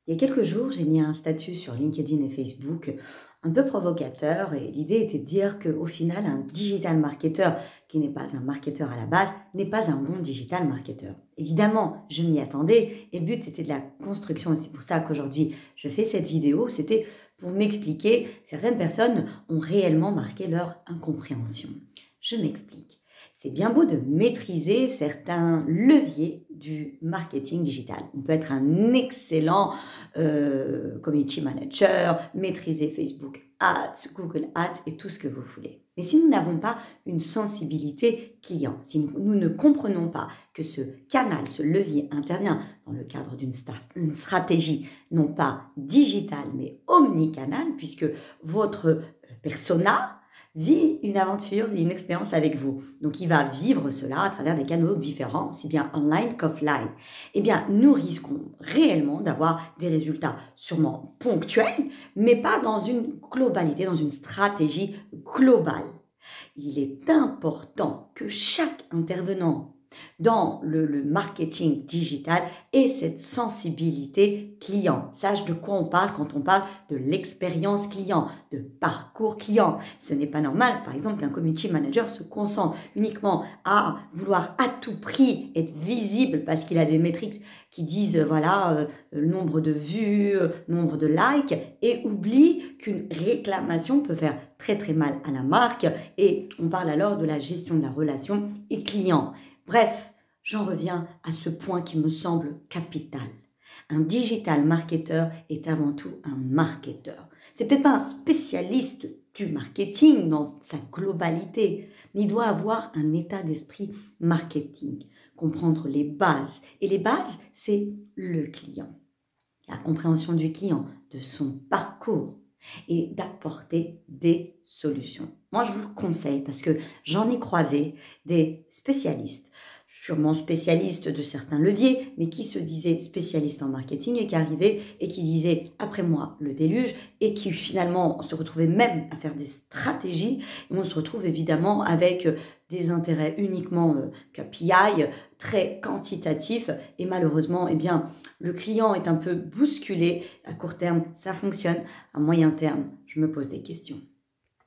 Il y a quelques jours, j'ai mis un statut sur LinkedIn et Facebook un peu provocateur et l'idée était de dire qu'au final, un digital marketeur qui n'est pas un marketeur à la base n'est pas un bon digital marketeur. Évidemment, je m'y attendais et le but c'était de la construction et c'est pour ça qu'aujourd'hui je fais cette vidéo. C'était pour m'expliquer, certaines personnes ont réellement marqué leur incompréhension. Je m'explique. C'est bien beau de maîtriser certains leviers du marketing digital. On peut être un excellent community manager, maîtriser Facebook Ads, Google Ads et tout ce que vous voulez. Mais si nous n'avons pas une sensibilité client, si nous ne comprenons pas que ce canal, ce levier intervient dans le cadre d'une stratégie non pas digitale mais omnicanal, puisque votre persona vit une aventure, vit une expérience avec vous. Donc, il va vivre cela à travers des canaux différents, aussi bien online qu'offline. Eh bien, nous risquons réellement d'avoir des résultats sûrement ponctuels, mais pas dans une globalité, dans une stratégie globale. Il est important que chaque intervenant dans le marketing digital ait cette sensibilité client. Sache de quoi on parle quand on parle de l'expérience client, de parcours client. Ce n'est pas normal, par exemple, qu'un community manager se concentre uniquement à vouloir à tout prix être visible parce qu'il a des métriques qui disent, voilà, le nombre de vues, nombre de likes, et oublie qu'une réclamation peut faire très très mal à la marque, et on parle alors de la gestion de la relation et client. Bref, j'en reviens à ce point qui me semble capital. Un digital marketeur est avant tout un marketeur. C'est peut-être pas un spécialiste du marketing dans sa globalité, mais il doit avoir un état d'esprit marketing, comprendre les bases. Et les bases, c'est le client, la compréhension du client, de son parcours et d'apporter des solutions. Moi, je vous le conseille parce que j'en ai croisé des spécialistes, sûrement spécialistes de certains leviers, mais qui se disaient spécialistes en marketing et qui arrivaient et qui disaient « après moi le déluge » et qui finalement se retrouvaient même à faire des stratégies. Et on se retrouve évidemment avec des intérêts uniquement KPI, très quantitatifs, et malheureusement, eh bien, le client est un peu bousculé. À court terme, ça fonctionne. À moyen terme, je me pose des questions.